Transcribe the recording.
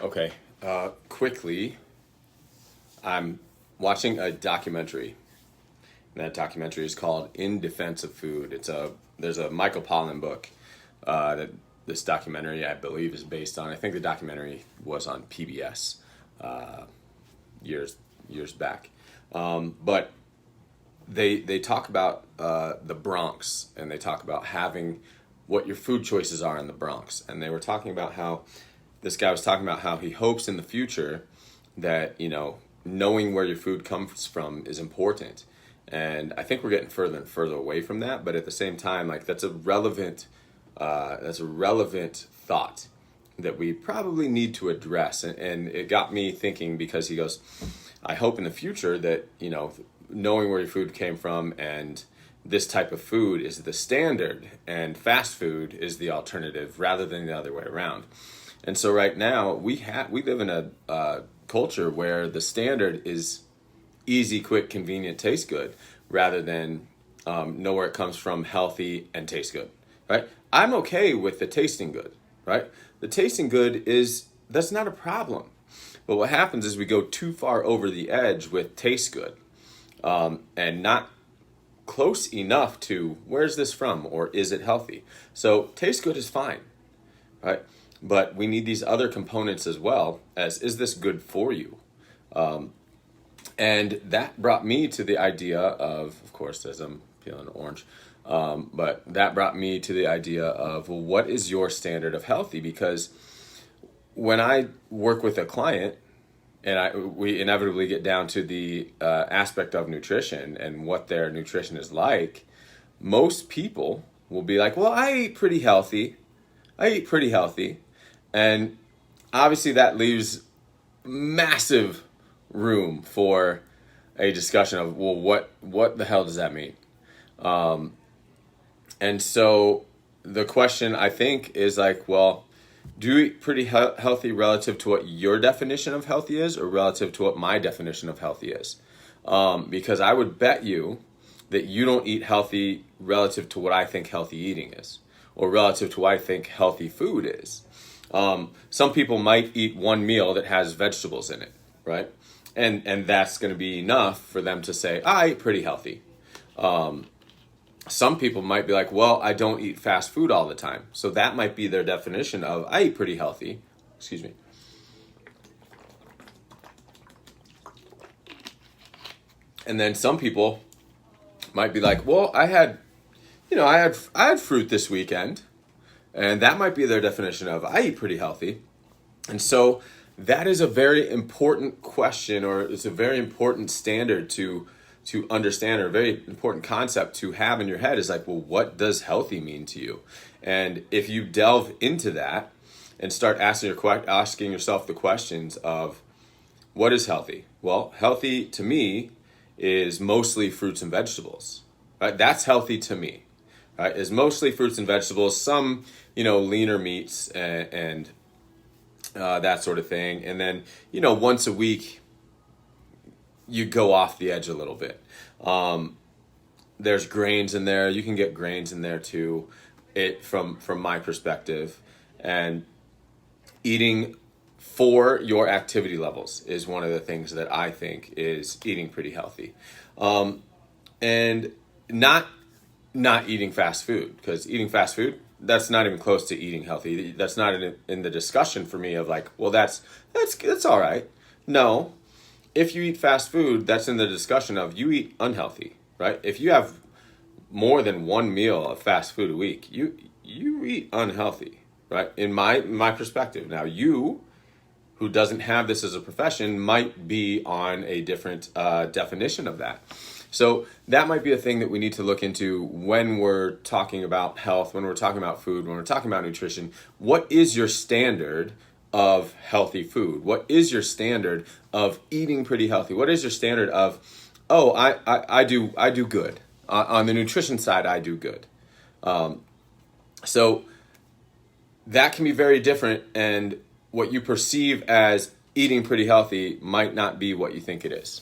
Okay, quickly, I'm watching a documentary. And that documentary is called "In Defense of Food." There's a Michael Pollan book that this documentary I believe is based on. I think the documentary was on PBS uh, years back, but they talk about the Bronx, and they talk about having what your food choices are in the Bronx, and they were talking about how this guy was talking about how he hopes in the future that knowing where your food comes from is important. And I think we're getting further and further away from that, but at the same time, like that's a relevant thought that we probably need to address. And it got me thinking, because he goes, I hope in the future that knowing where your food came from and this type of food is the standard and fast food is the alternative rather than the other way around. And so right now we live in a culture where the standard is easy, quick, convenient, taste good, rather than know where it comes from, healthy, and taste good. Right? I'm okay with the tasting good. Right? The tasting good that's not a problem. But what happens is we go too far over the edge with taste good, and not close enough to where's this from or is it healthy. So taste good is fine, right? But we need these other components as well, as is this good for you? And that brought me to the idea of course, as I'm peeling an orange, but that brought me to the idea of, well, what is your standard of healthy? Because when I work with a client, and we inevitably get down to the aspect of nutrition and what their nutrition is like, most people will be like, well, I eat pretty healthy. And obviously that leaves massive room for a discussion of, well, what the hell does that mean? And so the question, I think, is like, well, do you eat pretty healthy relative to what your definition of healthy is, or relative to what my definition of healthy is? Because I would bet you that you don't eat healthy relative to what I think healthy eating is, or relative to what I think healthy food is. Some people might eat one meal that has vegetables in it, right? And that's going to be enough for them to say, I eat pretty healthy. Some people might be like, well, I don't eat fast food all the time. So that might be their definition of, I eat pretty healthy. Excuse me. And then some people might be like, well, I had fruit this weekend. And that might be their definition of, I eat pretty healthy. And so that is a very important question, or it's a very important standard to understand, or a very important concept to have in your head, is like, well, what does healthy mean to you? And if you delve into that and start asking yourself the questions of, what is healthy? Well, healthy to me is mostly fruits and vegetables, right? That's healthy to me, right? Is mostly fruits and vegetables, some, leaner meats and that sort of thing. And then, once a week, you go off the edge a little bit. There's grains in there. You can get grains in there too, from my perspective. And eating for your activity levels is one of the things that I think is eating pretty healthy. And not eating fast food, because eating fast food, that's not even close to eating healthy. That's not in the discussion for me of like, well, that's all right. No. If you eat fast food, that's in the discussion of you eat unhealthy, right? If you have more than one meal of fast food a week, you eat unhealthy, right? In my perspective. Now, you, who doesn't have this as a profession, might be on a different definition of that. So that might be a thing that we need to look into when we're talking about health, when we're talking about food, when we're talking about nutrition. What is your standard of healthy food? What is your standard of eating pretty healthy? What is your standard of, oh, I do good. On the nutrition side, I do good. So that can be very different, and what you perceive as eating pretty healthy might not be what you think it is.